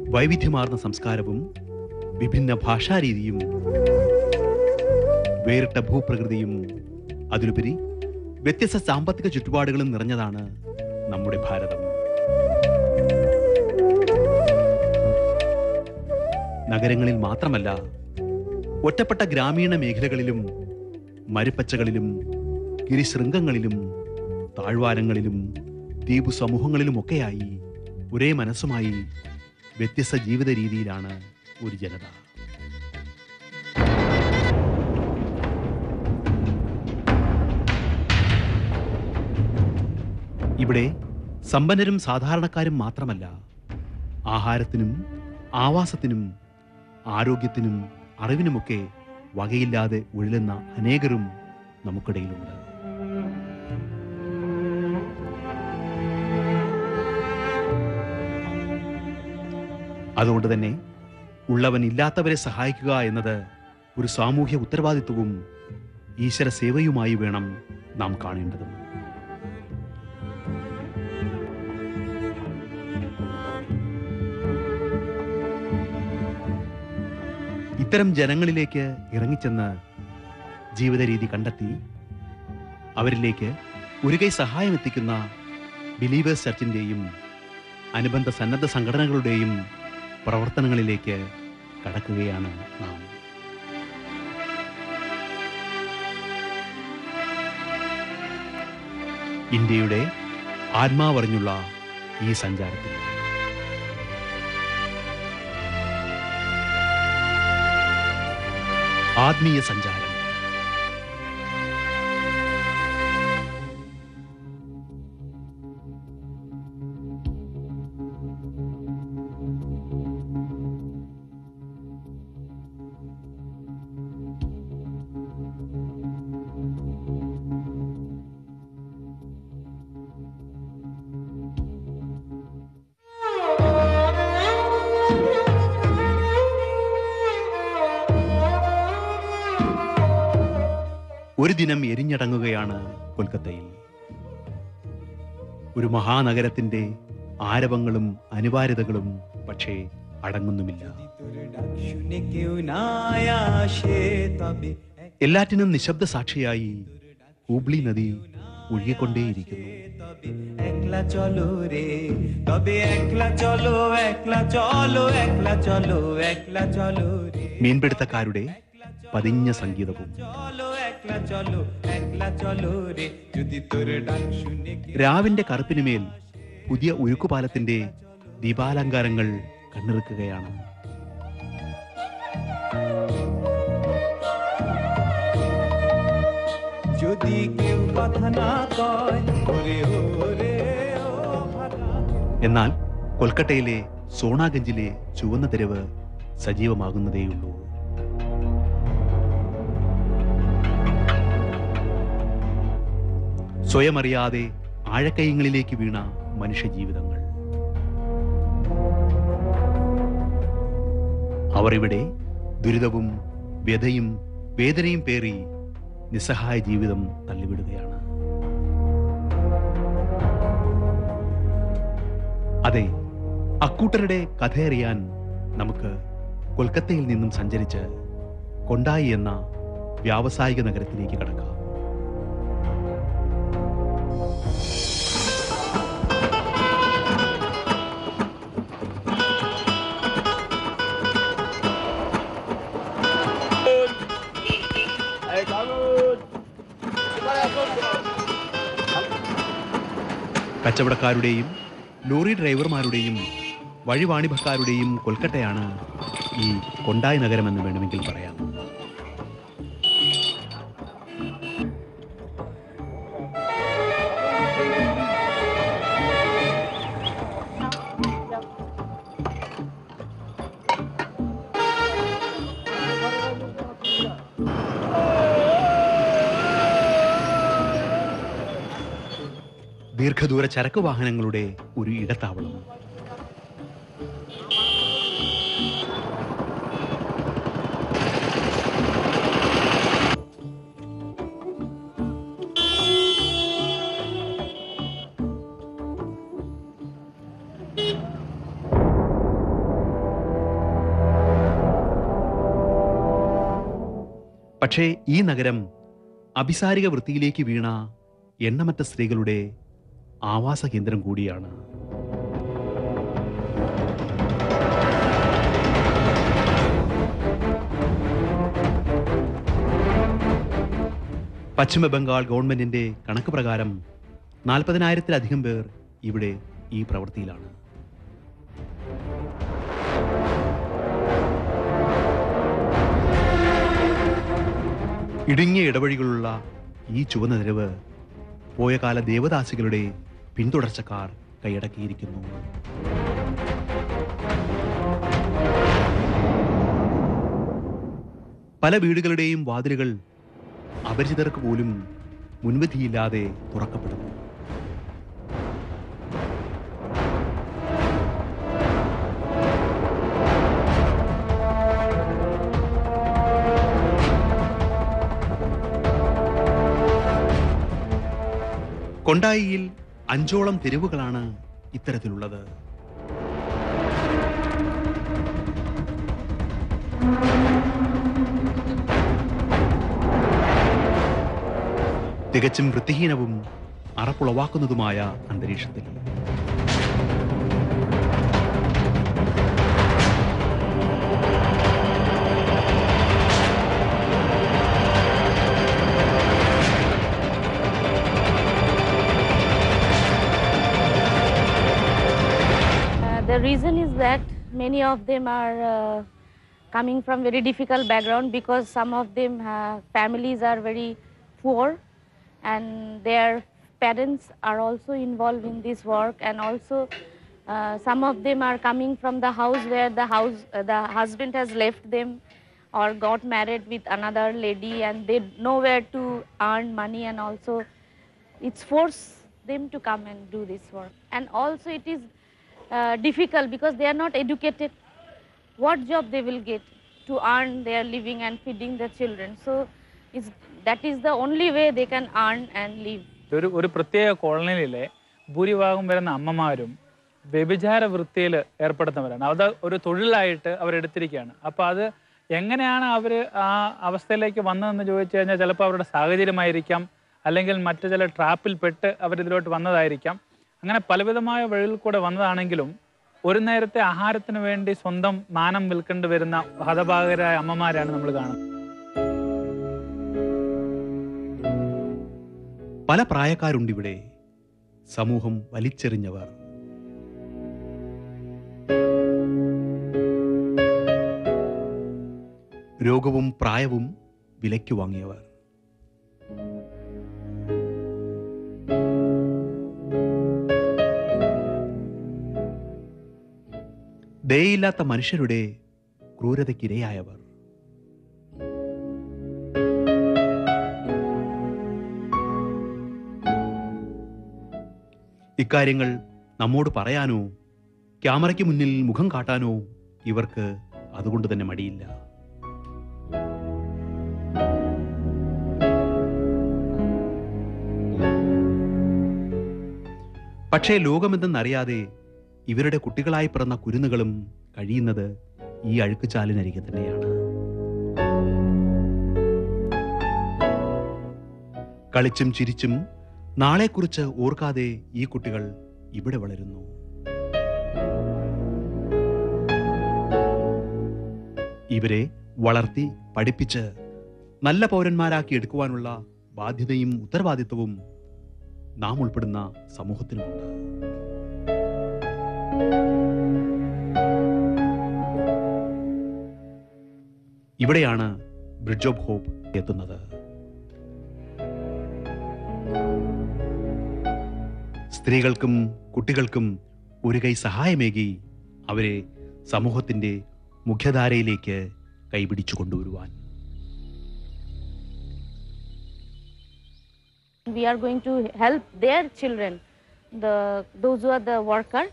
വൈവിധ്യമാർന്ന സംസ്കാരവും വിഭിന്ന ഭാഷാരീതിയും വേറിട്ട ഭൂപ്രകൃതിയും അതിലുപരി വ്യത്യസ്ത സാമ്പത്തിക ചുറ്റുപാടുകളും നിറഞ്ഞതാണ് നമ്മുടെ ഭാരതം. നഗരങ്ങളിൽ മാത്രമല്ല, ഒറ്റപ്പെട്ട ഗ്രാമീണ മേഖലകളിലും മരുപ്പച്ചകളിലും ഗിരിശൃംഗങ്ങളിലും താഴ്വാരങ്ങളിലും ദ്വീപ് സമൂഹങ്ങളിലുമൊക്കെയായി ഒരേ മനസ്സുമായി വ്യത്യസ്ത ജീവിത രീതിയിലാണ് ഒരു ജനത. ഇവിടെ സമ്പന്നരും സാധാരണക്കാരും മാത്രമല്ല, ആഹാരത്തിനും ആവാസത്തിനും ആരോഗ്യത്തിനും അറിവിനുമൊക്കെ വകയില്ലാതെ ഉഴലുന്ന അനേകരും നമുക്കിടയിലുണ്ട്. അതുകൊണ്ട് തന്നെ ഉള്ളവൻ ഇല്ലാത്തവരെ സഹായിക്കുക എന്നത് ഒരു സാമൂഹ്യ ഉത്തരവാദിത്വവും ഈശ്വര സേവയുമായി വേണം നാം കാണേണ്ടത്. ഇത്തരം ജനങ്ങളിലേക്ക് ഇറങ്ങിച്ചെന്ന് ജീവിത രീതി കണ്ടെത്തി അവരിലേക്ക് ഒരു കൈ സഹായം എത്തിക്കുന്ന ബിലീവേഴ്സ് ചർച്ചിന്റെയും അനുബന്ധ സന്നദ്ധ സംഘടനകളുടെയും പ്രവർത്തനങ്ങളിലേക്ക് കടക്കുകയാണ് നാം. ഇന്ത്യയുടെ ആത്മാവറിഞ്ഞുള്ള ഈ സഞ്ചാരത്തിൽ ആത്മീയ സഞ്ചാരം. ഒരു ദിനം എരിഞ്ഞടങ്ങുകയാണ് കൊൽക്കത്തയിൽ. ഒരു മഹാനഗരത്തിന്റെ ആരവങ്ങളും അനിവാര്യതകളും പക്ഷേ അടങ്ങുന്നുമില്ല. എല്ലാറ്റിനും നിശബ്ദ സാക്ഷിയായി ഹൂബ്ലി നദി ഒഴുകിക്കൊണ്ടേയിരിക്കുന്നു. മീൻപിടുത്തക്കാരുടെ പതിഞ്ഞ സംഗീതവും രാവിന്റെ കറുപ്പിനുമേൽ പുതിയ ഉരുക്കുപാലത്തിന്റെ ദീപാലങ്കാരങ്ങൾ കണ്ണിറുക്കുകയാണ്. എന്നാൽ കൊൽക്കത്തയിലെ സോണാഗഞ്ചിലെ ചുവന്ന തെരുവ് സജീവമാകുന്നതേയുള്ളൂ. സ്വയമറിയാതെ ആഴക്കയങ്ങളിലേക്ക് വീണ മനുഷ്യജീവിതങ്ങൾ. അവർ ഇവിടെ ദുരിതവും വ്യഥയും വേദനയും പേറി നിസ്സഹായ ജീവിതം തള്ളിവിടുകയാണ്. അതെ, അക്കൂട്ടരുടെ കഥയറിയാൻ നമുക്ക് കൊൽക്കത്തയിൽ നിന്നും സഞ്ചരിച്ച് കൊണ്ടായി എന്ന വ്യാവസായിക നഗരത്തിലേക്ക് കടക്കാം. കച്ചവടക്കാരുടെയും ലോറി ഡ്രൈവർമാരുടെയും വഴിവാണിഭക്കാരുടെയും കൊൽക്കത്തയാണ് ഈ കൊണ്ടായി നഗരമെന്ന് വേണമെങ്കിൽ പറയാം. ദീർഘദൂര ചരക്ക് വാഹനങ്ങളുടെ ഒരു ഇടത്താവളം. പക്ഷേ ഈ നഗരം അഭിസാരിക വൃത്തിയിലേക്ക് വീണ എണ്ണമറ്റ സ്ത്രീകളുടെ ആവാസ കേന്ദ്രം കൂടിയാണ്. പശ്ചിമ ബംഗാൾ ഗവൺമെന്റിന്റെ കണക്ക് പ്രകാരം 40,000-ലധികം പേർ ഇവിടെ ഈ പ്രവൃത്തിയിലാണ്. ഇടുങ്ങിയ ഇടവഴികളുള്ള ഈ ചുവന്ന നിരവ് പോയകാല ദേവദാസികളുടെ പിന്തുടർച്ചക്കാർ കൈയടക്കിയിരിക്കുന്നു. പല വീടുകളുടെയും വാതിലുകൾ അപരിചിതർക്ക് പോലും മുൻവിധിയില്ലാതെ തുറക്കപ്പെടുന്നു. കൊണ്ടായിയിൽ 5ഓളം തെരുവുകളാണ് ഇത്തരത്തിലുള്ളത്. തികച്ചും വൃത്തിഹീനവും അറപ്പുളവാക്കുന്നതുമായ അന്തരീക്ഷത്തിൽ The reason is that many of them are coming from very difficult background, because some of them families are very poor and their parents are also involved in this work, and also some of them are coming from the house where the husband has left them or got married with another lady, and they know where to earn money, and also it's force them to come and do this work. And also it is difficult because they are not educated. What job they will get to earn their living and feeding their children? So that is the only way they can earn and live. ഒരു പ്രത്യേക കോളനിയിലെ ഭൂരിഭാഗം വരുന്ന അമ്മമാരും വ്യഭിചാര വൃത്തിയിൽ ഏർപ്പെടുന്നവരാണ്. അത് ഒരു തൊഴിലായിട്ട് അവരെടുത്തിരിക്കുകയാണ്. അപ്പോൾ അത് എങ്ങനെയാണ് അവർ ആ അവസ്ഥയിലേക്ക് വന്നതെന്ന് ചോദിച്ചു കഴിഞ്ഞാൽ ചിലപ്പോൾ അവരുടെ സാഹചര്യമായിരിക്കാം, അല്ലെങ്കിൽ മറ്റു ചില ട്രാപ്പിൽപ്പെട്ട് അവരിതിലോട്ട് വന്നതായിരിക്കാം. അങ്ങനെ പലവിധമായ വഴിയിൽ കൂടെ വന്നതാണെങ്കിലും ഒരു നേരത്തെ ആഹാരത്തിന് വേണ്ടി സ്വന്തം മാനം വിൽക്കേണ്ടി വരുന്ന ഹതഭാഗരായ അമ്മമാരാണ് നമ്മൾ കാണുന്നത്. പല പ്രായക്കാരുണ്ടിവിടെ. സമൂഹം വലിച്ചെറിഞ്ഞവർ, രോഗവും പ്രായവും വിലയ്ക്ക് വാങ്ങിയവർ, ദയയില്ലാത്ത മനുഷ്യരുടെ ക്രൂരതയ്ക്കിരയായവർ, ഇക്കാര്യങ്ങൾ നമ്മോട് പറയാനോ ക്യാമറയ്ക്ക് മുന്നിൽ മുഖം കാട്ടാനോ ഇവർക്ക് അതുകൊണ്ട് തന്നെ മടിയില്ല. പക്ഷേ ലോകമെന്തെന്നറിയാതെ ഇവരുടെ കുട്ടികളായി പിറന്ന കുരുന്നുകളും കഴിയുന്നത് ഈ അഴുക്കുചാലിനരികെ തന്നെയാണ്. കളിച്ചും ചിരിച്ചും നാളെക്കുറിച്ച് ഓർക്കാതെ ഈ കുട്ടികൾ ഇവിടെ വളരുന്നു. ഇവരെ വളർത്തി പഠിപ്പിച്ച് നല്ല പൗരന്മാരാക്കി എടുക്കുവാനുള്ള ബാധ്യതയും ഉത്തരവാദിത്വവും നാം ഉൾപ്പെടുന്ന സമൂഹത്തിനുമുണ്ട്. ഇവിടെയാണ് ബ്രിഡ്ജ് ഓഫ് ഹോപ്പ് എത്തുന്നത്. സ്ത്രീകൾക്കും കുട്ടികൾക്കും ഒരു കൈ സഹായമേകി അവരെ സമൂഹത്തിന്റെ മുഖ്യധാരയിലേക്ക് കൈപിടിച്ചു കൊണ്ടുവരുവാൻ. We are going to help their children, those who are the worker,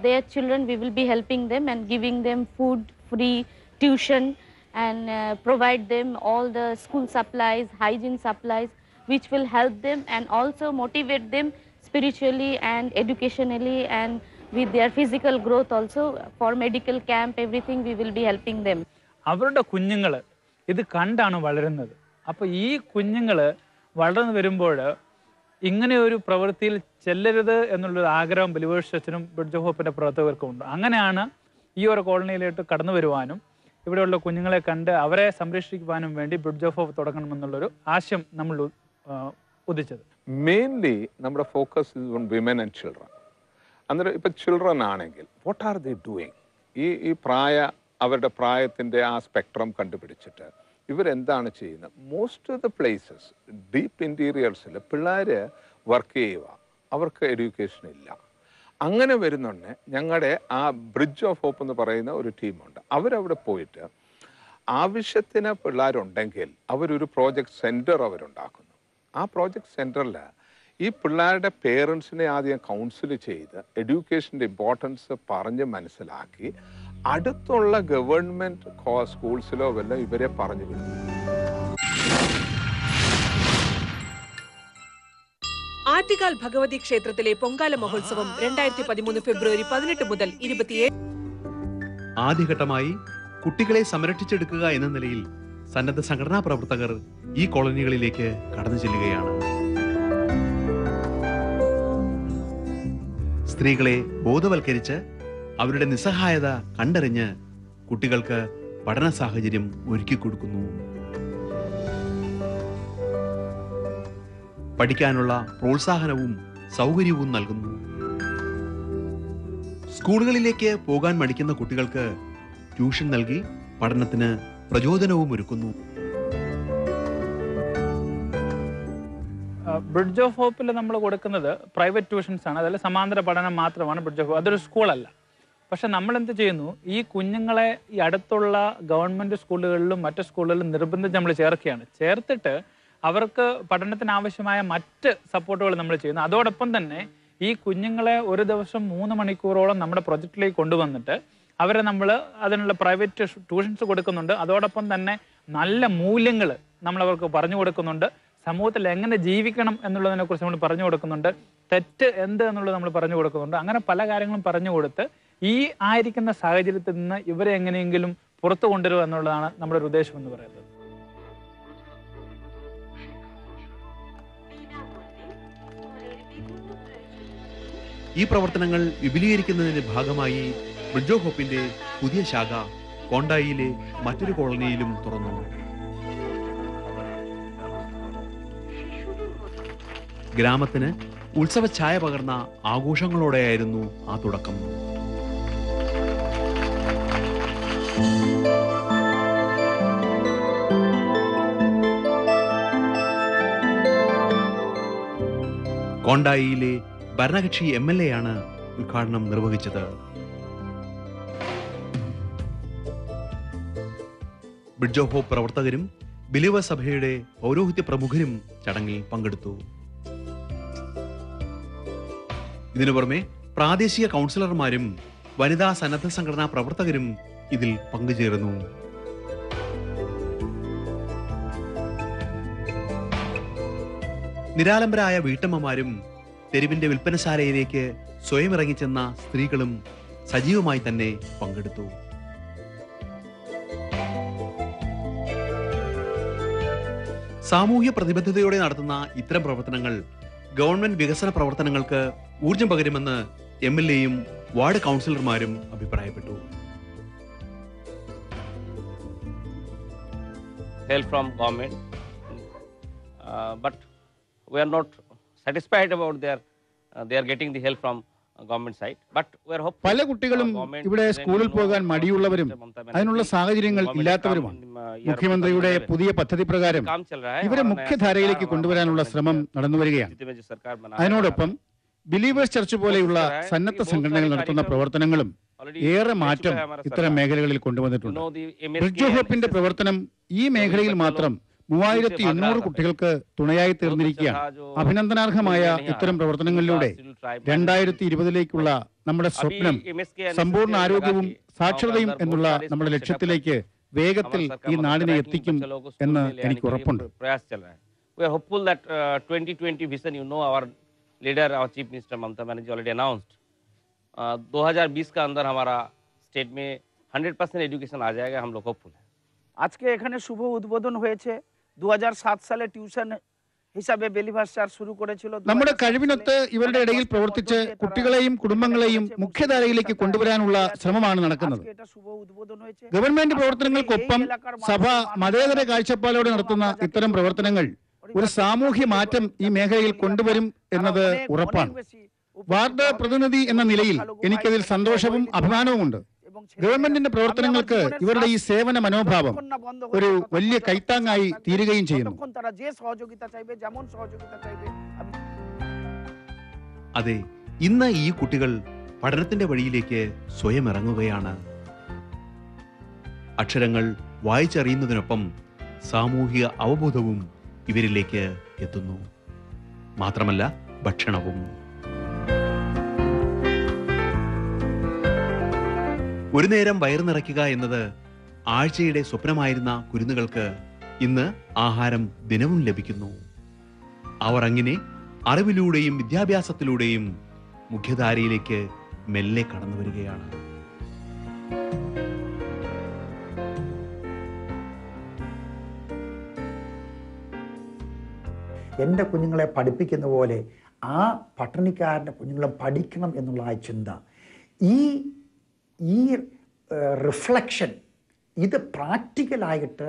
their children, we will be helping them and giving them food, free tuition, and provide them all the school supplies, hygiene supplies, which will help them and also motivate them spiritually and educationally, and with their physical growth also. For medical camp, everything we will be helping them. അവരുടെ കുഞ്ഞുങ്ങൾ ഇത് കണ്ടാണ് വളരുന്നത്. അപ്പോൾ ഈ കുഞ്ഞുങ്ങൾ വളർന്നു വരുമ്പോൾ ഇങ്ങനെ ഒരു പ്രവൃത്തിയിൽ ചെല്ലരുത് എന്നുള്ളൊരു ആഗ്രഹം ബിലീവേഴ്സ് ചർച്ചിനും ബ്രിഡ്ജ് ഓഫ് ഹോപ്പിൻ്റെ പ്രവർത്തകർക്കും ഉണ്ട്. അങ്ങനെയാണ് ഈ ഒരു കോളനിയിലോട്ട് കടന്നു വരുവാനും ഇവിടെയുള്ള കുഞ്ഞുങ്ങളെ കണ്ട് അവരെ സംരക്ഷിക്കുവാനും വേണ്ടി ബ്രിഡ്ജ് ഓഫ് ഹോപ്പ് തുടങ്ങണമെന്നുള്ളൊരു ആശയം നമ്മൾ ഉദിച്ചത്. മെയിൻലി നമ്മുടെ focus is on women and children. അന്നേരം ഇപ്പം ചിൽഡ്രൻ ആണെങ്കിൽ വാട്ട് ആർ ദേ ഡൂയിങ്? ഈ അവരുടെ പ്രായത്തിൻ്റെ ആ സ്പെക്ട്രം കണ്ടുപിടിച്ചിട്ട് ഇവരെന്താണ് ചെയ്യുന്നത്? Most of the places deep ഇൻറ്റീരിയേഴ്സിൽ പിള്ളേർ വർക്ക് ചെയ്യുക, അവർക്ക് എഡ്യൂക്കേഷൻ ഇല്ല. അങ്ങനെ വരുന്നുണ്ട് ഞങ്ങളുടെ ആ ബ്രിഡ്ജ് ഓഫ് ഹോപ്പ് എന്ന് പറയുന്ന ഒരു ടീമുണ്ട്. അവരവിടെ പോയിട്ട് ആവശ്യത്തിന് പിള്ളേരുണ്ടെങ്കിൽ അവരൊരു പ്രോജക്റ്റ് സെൻറ്റർ അവരുണ്ടാക്കുന്നു. ആ പ്രോജക്റ്റ് സെൻറ്ററിൽ ഈ പിള്ളേരുടെ പേരൻസിനെ ആദ്യം കൗൺസിൽ ചെയ്ത് എഡ്യൂക്കേഷൻ്റെ ഇമ്പോർട്ടൻസ് പറഞ്ഞ് മനസ്സിലാക്കി അടുത്തുള്ള ഗവൺമെൻറ് സ്കൂൾസിലോ വല്ല ഇവരെ പറഞ്ഞു വിടുന്നു. ആറ്റുകാൽ ഭഗവതി ക്ഷേത്രത്തിലെ പൊങ്കാല മഹോത്സവം 2013 ഫെബ്രുവരി 18 മുതൽ 27. ആദ്യഘട്ടമായി കുട്ടികളെ സംരക്ഷിച്ചെടുക്കുക എന്ന നിലയിൽ സന്നദ്ധ സംഘടനാ പ്രവർത്തകർ ഈ കോളനികളിലേക്ക് കടന്നു ചെല്ലുകയാണ്. സ്ത്രീകളെ ബോധവൽക്കരിച്ച് അവരുടെ നിസ്സഹായത കണ്ടറിഞ്ഞ് കുട്ടികൾക്ക് പഠന സാഹചര്യം ഒരുക്കി കൊടുക്കുന്നു. പഠിക്കാനുള്ള പ്രോത്സാഹനവും സൗകര്യവും നൽകുന്നു. സ്കൂളുകളിലേക്ക് പോകാൻ മടിക്കുന്ന കുട്ടികൾക്ക് ട്യൂഷൻ നൽകി പഠനത്തിന് പ്രചോദനവും ഒരുക്കുന്നു. ബ്രിഡ്ജ് ഓഫ് ഹോപ്പിൽ നമ്മൾ കൊടുക്കുന്നത് പ്രൈവറ്റ് ട്യൂഷൻസ് ആണ്. അതിൽ സമാന്തര പഠനം മാത്രമാണ് ബ്രിഡ്ജ് ഓഫ് ഹോപ്പ്. അതൊരു സ്കൂളല്ല. പക്ഷെ നമ്മൾ എന്ത് ചെയ്യുന്നു, ഈ കുഞ്ഞുങ്ങളെ ഈ അടുത്തുള്ള ഗവൺമെൻറ് സ്കൂളുകളിലും മറ്റ് സ്കൂളുകളിലും നിർബന്ധിച്ച് നമ്മൾ ചേർക്കുകയാണ്. ചേർത്തിട്ട് അവർക്ക് പഠനത്തിന് ആവശ്യമായ മറ്റ് സപ്പോർട്ടുകൾ നമ്മൾ ചെയ്യുന്നു. അതോടൊപ്പം തന്നെ ഈ കുഞ്ഞുങ്ങളെ ഒരു ദിവസം 3 മണിക്കൂറോളം നമ്മുടെ പ്രൊജക്റ്റിലേക്ക് കൊണ്ടുവന്നിട്ട് അവരെ നമ്മൾ അതിനുള്ള പ്രൈവറ്റ് ട്യൂഷൻസ് കൊടുക്കുന്നുണ്ട്. അതോടൊപ്പം തന്നെ നല്ല മൂല്യങ്ങൾ നമ്മൾ അവർക്ക് പറഞ്ഞു കൊടുക്കുന്നുണ്ട്. സമൂഹത്തിൽ എങ്ങനെ ജീവിക്കണം എന്നുള്ളതിനെ കുറിച്ച് നമ്മൾ പറഞ്ഞു കൊടുക്കുന്നുണ്ട്. തെറ്റ് എന്ത് എന്നുള്ളത് നമ്മൾ പറഞ്ഞു കൊടുക്കുന്നുണ്ട്. അങ്ങനെ പല കാര്യങ്ങളും പറഞ്ഞു കൊടുത്ത് ഈ ആയിരിക്കുന്ന സാഹചര്യത്തിൽ നിന്ന് ഇവരെ എങ്ങനെയെങ്കിലും പുറത്തു കൊണ്ടുവരിക എന്നുള്ളതാണ് നമ്മുടെ ഒരു ഉദ്ദേശം എന്ന് പറയുന്നത്. ഈ പ്രവർത്തനങ്ങൾ വിപുലീകരിക്കുന്നതിന്റെ ഭാഗമായി ബ്രിഡ്ജ് ഓഫ് ഹോപ്പിന്റെ പുതിയ ശാഖ കോണ്ടായിയിലെ മറ്റൊരു കോളനിയിലും തുറന്നു. ഗ്രാമത്തിന് ഉത്സവ ഛായ പകർന്ന ആഘോഷങ്ങളോടെയായിരുന്നു ആ തുടക്കം. കോണ്ടായിയിലെ ഭരണകക്ഷി MLA ആണ് ഉദ്ഘാടനം നിർവഹിച്ചത്. ബ്രിഡ്ജ് ഓഫ് ഹോപ്പ് പ്രവർത്തകരും ബിലീവേഴ്സ് സഭയുടെ പൗരോഹിത്യ പ്രമുഖരും ചടങ്ങിൽ പങ്കെടുത്തു. ഇതിനു പുറമെ പ്രാദേശിക കൗൺസിലർമാരും വനിതാ സന്നദ്ധ സംഘടനാ പ്രവർത്തകരും ഇതിൽ പങ്കുചേർന്നു. നിരാലംബരായ വീട്ടമ്മമാരും തെരുവിന്റെ വിൽപ്പനശാലയിലേക്ക് സ്വയം ഇറങ്ങിച്ചെന്ന സ്ത്രീകളും സജീവമായി തന്നെ പങ്കെടുത്തു. സാമൂഹ്യ പ്രതിബദ്ധതയോടെ നടത്തുന്ന ഇത്തരം പ്രവർത്തനങ്ങൾ ഗവൺമെന്റ് വികസന പ്രവർത്തനങ്ങൾക്ക് ഊർജം പകരുമെന്ന് MLAയും വാർഡ് കൗൺസിലർമാരും അഭിപ്രായപ്പെട്ടു. Help from government, but we are not satisfied about they are getting the help from government side, but we are hopeful. പല കുട്ടികളും ഇവിടെ സ്കൂളിൽ പോകാൻ മടിയുള്ളവരും അതിനുള്ള സാഹചര്യങ്ങൾ ഇല്ലാത്തവരുമാണ്. മുഖ്യമന്ത്രിയുടെ പുതിയ പദ്ധതി പ്രകാരം ഇവരെ മുഖ്യധാരയിലേക്ക് കൊണ്ടുവരാനുള്ള ശ്രമം നടന്നുവരികയാണ്. അതിനോടൊപ്പം ബിലീവേഴ്സ് ചർച്ച് പോലെയുള്ള സന്നദ്ധ സംഘടനകൾ നടത്തുന്ന പ്രവർത്തനങ്ങളും ഏറെ മാറ്റം ഇത്തരം മേഖലകളിൽ കൊണ്ടുവന്നിട്ടുണ്ട്. ബ്രിഡ്ജ് ഓഫ് ഹോപ്പിന്റെ പ്രവർത്തനം ഈ മേഖലയിൽ മാത്രം 3800 കുട്ടികൾക്ക് തുണയായി തീർന്നിരിക്കുകയാണ്. അഭിനന്ദനാർഹമായ ഇത്തരം പ്രവർത്തനങ്ങളിലൂടെ 2020 നമ്മുടെ സ്വപ്നം സമ്പൂർണ്ണ ആരോഗ്യവും സാക്ഷരതയും എന്നുള്ള നമ്മുടെ ലക്ഷ്യത്തിലേക്ക് വേഗത്തിൽ ഈ നാടിനെ എത്തിക്കും എന്ന് എനിക്ക് ഉറപ്പുണ്ട്. We are hopeful that 2020 vision, our leader, our Chief Minister Mamata Banerjee already announced. 2020 का अंदर हमारा स्टेट में 100% एजुकेशन आ जाएगा. हम लोग होपफुल हैं. আজকে এখানে শুভ উদ্বোধন হয়েছে। 2007 সালে টিউশন হিসাবে বেলিভার্স চার্চ শুরু করেছিল। നമ്മുടെ കഴിവിനൊത്ത് ഇവരുടെ ഇടയിൽ പ്രവർത്തിച്ച് കുട്ടികളെയും കുടുംബങ്ങളെയും മുഖ്യധാരയിലേക്ക് കൊണ്ടുവരാനുള്ള ശ്രമമാണ് നടക്കുന്നത്. ഗവൺമെന്റ് പ്രവർത്തനങ്ങൾക്കൊപ്പം സഭ മതേതര കാഴ്ചപ്പാടോടെ നടത്തുന്ന ഇത്തരം പ്രവർത്തനങ്ങൾ ഒരു സാമൂഹ്യ മാറ്റം ഈ മേഖലയിൽ കൊണ്ടുവരും എന്നത് ഉറപ്പാണ്. വാർഡ് പ്രതിനിധി എന്ന നിലയിൽ എനിക്കതിൽ സന്തോഷവും അഭിമാനവുമുണ്ട്. ഗവൺമെന്റിന്റെ പ്രവർത്തനങ്ങൾക്ക് ഇവരുടെ ഈ സേവന മനോഭാവം ഒരു വലിയ കൈത്താങ്ങായി തീരുകയും ചെയ്യുന്നു. അതെ, ഇന്ന് ഈ കുട്ടികൾ പഠനത്തിന്റെ വഴിയിലേക്ക് സ്വയം ഇറങ്ങുകയാണ്. അക്ഷരങ്ങൾ വായിച്ചറിയുന്നതിനൊപ്പം സാമൂഹിക അവബോധവും ഇവരിലേക്ക് എത്തുന്നു. മാത്രമല്ല ഭക്ഷണവും. ഒരു നേരം വയറു നിറയ്ക്കുക എന്നത് ആഴ്ചയുടെ സ്വപ്നമായിരുന്ന കുരുന്നുകൾക്ക് ഇന്ന് ആഹാരം ദിനവും ലഭിക്കുന്നു. അവർ അങ്ങനെ അറിവിലൂടെയും വിദ്യാഭ്യാസത്തിലൂടെയും മുഖ്യധാരയിലേക്ക് മെല്ലെ കടന്നു വരികയാണ്. എൻ്റെ കുഞ്ഞുങ്ങളെ പഠിപ്പിക്കുന്ന പോലെ ആ പട്ടണിക്കാരൻ്റെ കുഞ്ഞുങ്ങളും പഠിക്കണം എന്നുള്ള ആ ചിന്ത, ഈ റിഫ്ലക്ഷൻ, ഇത് പ്രാക്ടിക്കലായിട്ട്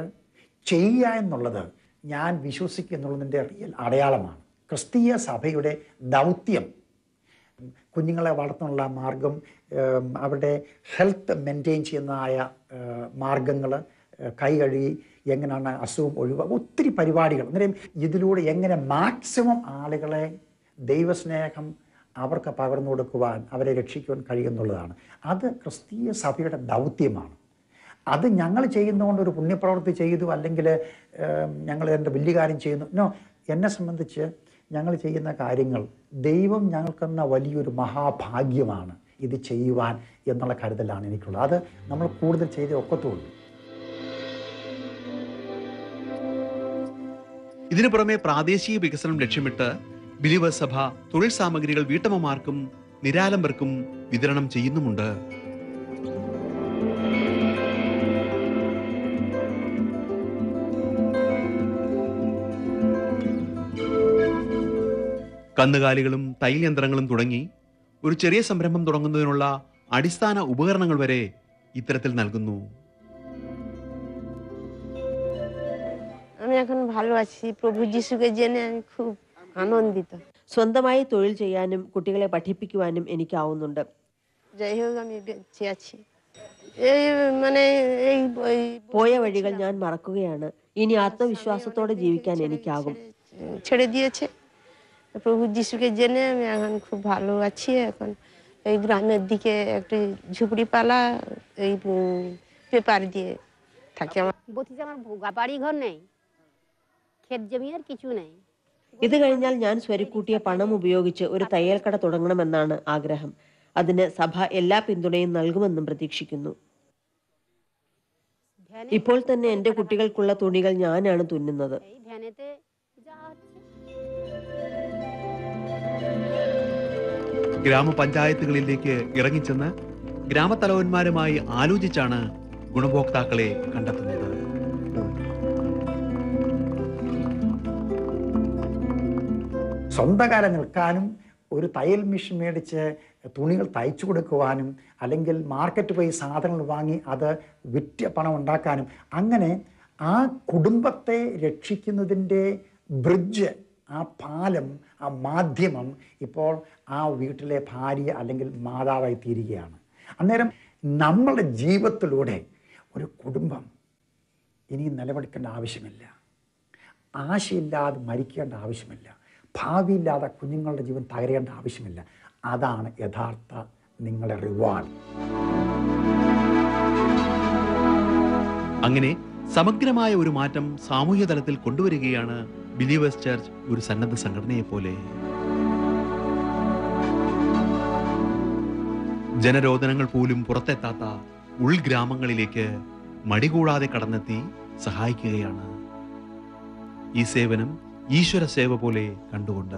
ചെയ്യുക എന്നുള്ളത് ഞാൻ വിശ്വസിക്കുന്നുള്ളതിൻ്റെ റിയൽ അടയാളമാണ്. ക്രിസ്തീയ സഭയുടെ ദൗത്യം കുഞ്ഞുങ്ങളെ വളർത്താനുള്ള മാർഗം, അവരുടെ ഹെൽത്ത് മെയിൻറ്റെയിൻ ചെയ്യുന്നതായ മാർഗങ്ങൾ, കൈ കഴുകി എങ്ങനെയാണ് അസുഖം ഒഴിവാക്കുക, ഒത്തിരി പരിപാടികൾ. അന്നേരം ഇതിലൂടെ എങ്ങനെ മാക്സിമം ആളുകളെ ദൈവസ്നേഹം അവർക്ക് പകർന്നു കൊടുക്കുവാൻ, അവരെ രക്ഷിക്കുവാൻ കഴിയുന്നുള്ളതാണ്. അത് ക്രിസ്തീയ സഭയുടെ ദൗത്യമാണ്. അത് ഞങ്ങൾ ചെയ്യുന്നതുകൊണ്ട് ഒരു പുണ്യപ്രവൃത്തി ചെയ്തു, അല്ലെങ്കിൽ ഞങ്ങൾ എൻ്റെ വലിയ കാര്യം ചെയ്യുന്നു. നോ, എന്നെ സംബന്ധിച്ച് ഞങ്ങൾ ചെയ്യുന്ന കാര്യങ്ങൾ ദൈവം ഞങ്ങൾക്കെന്ന വലിയൊരു മഹാഭാഗ്യമാണ് ഇത് ചെയ്യുവാൻ എന്നുള്ള കരുതലാണ് എനിക്കുള്ളത്. അത് നമ്മൾ കൂടുതൽ ചെയ്തേ ഒക്കത്തുള്ളൂ. ഇതിനു പുറമെ പ്രാദേശിക വികസനം ലക്ഷ്യമിട്ട് ബിലീവേഴ്സ് സഭ തൊഴിൽ സാമഗ്രികൾ വീട്ടമ്മമാർക്കും നിരാലംബർക്കും വിതരണം ചെയ്യുന്നുമുണ്ട്. കന്നുകാലികളും തയ്യൽ യന്ത്രങ്ങളും തുടങ്ങി ഒരു ചെറിയ സംരംഭം തുടങ്ങുന്നതിനുള്ള അടിസ്ഥാന ഉപകരണങ്ങൾ വരെ ഇത്തരത്തിൽ നൽകുന്നു. আমি এখন ভালো আছি, প্রভু যিশুকে জেনে আমি খুব আনন্দিত. സ്വന്തമായി തൊഴിൽ ചെയ്യാനും കുട്ടികളെ പഠിപ്പിക്കുവാനും എനിക്കാവുന്നുണ്ട്. যাই হোক আমি বেঁচে আছি. এই মানে এই പോയ വഴികൾ ഞാൻ മറക്കുകയാണ്. ഇനി ആത്മവിശ്വാസത്തോടെ ജീവിക്കാൻ എനിക്കാകും. ছেড়ে দিয়েছে, প্রভু যিশুকে জেনে আমি এখন খুব ভালো আছি. এখন এই গ্রামের দিকে একটু ঝুপড়ি পালা এই পেপার দিয়ে থাকি. আমার বাড়ি ঘর নেই, ক্ষেত জমি আর কিছু নেই. ഇത് കഴിഞ്ഞാൽ ഞാൻ സ്വരുക്കൂട്ടിയ പണം ഉപയോഗിച്ച് ഒരു തയ്യൽക്കട തുടങ്ങണമെന്നാണ് ആഗ്രഹം. അതിന് സഭ എല്ലാ പിന്തുണയും നൽകുമെന്നും പ്രതീക്ഷിക്കുന്നു. ഇപ്പോൾ തന്നെ എന്റെ കുട്ടികൾക്കുള്ള തുണികൾ ഞാനാണ് തുന്നുന്നത്. ഗ്രാമപഞ്ചായത്തുകളിലേക്ക് ഇറങ്ങിച്ചെന്ന് ഗ്രാമത്തലവന്മാരുമായി ആലോചിച്ചാണ് ഗുണഭോക്താക്കളെ കണ്ടെത്തുന്നത്. സ്വന്തം കാലം നിൽക്കാനും, ഒരു തയ്യൽ മെഷീൻ മേടിച്ച് തുണികൾ തയ്ച്ചു കൊടുക്കുവാനും, അല്ലെങ്കിൽ മാർക്കറ്റ് പോയി സാധനങ്ങൾ വാങ്ങി അത് വിറ്റ് പണം ഉണ്ടാക്കാനും, അങ്ങനെ ആ കുടുംബത്തെ രക്ഷിക്കുന്നതിൻ്റെ ബ്രിഡ്ജ്, ആ പാലം, ആ മാധ്യമം ഇപ്പോൾ ആ വീട്ടിലെ ഭാര്യ അല്ലെങ്കിൽ മാതാവായി തീരുകയാണ്. അന്നേരം നമ്മളുടെ ജീവിതത്തിലൂടെ ഒരു കുടുംബം ഇനി നിലനിൽക്കേണ്ട ആവശ്യമില്ല, ആശയില്ലാതെ മരിക്കേണ്ട ആവശ്യമില്ല, ഭാവിയില്ലാതെ കുഞ്ഞുങ്ങളുടെ ജീവൻ തകരേണ്ട ആവശ്യമില്ല. അതാണ് യഥാർത്ഥ നിങ്ങളുടെ റിവാർഡ്. അങ്ങനെ സമഗ്രമായ ഒരു മാറ്റം സാമൂഹ്യ തലത്തിൽ കൊണ്ടുവരികയാണ് ബിലീവേഴ്സ് ചർച്ച് ഒരു സന്നദ്ധ സംഘടനയെ പോലെ. ജനരോധനങ്ങൾ പോലും പുറത്തെത്താത്ത ഉൾഗ്രാമങ്ങളിലേക്ക് മടികൂടാതെ കടന്നെത്തി സഹായിക്കുകയാണ്. ഈ സേവനം ഈശ്വര സേവ പോലെ കണ്ടുകൊണ്ട്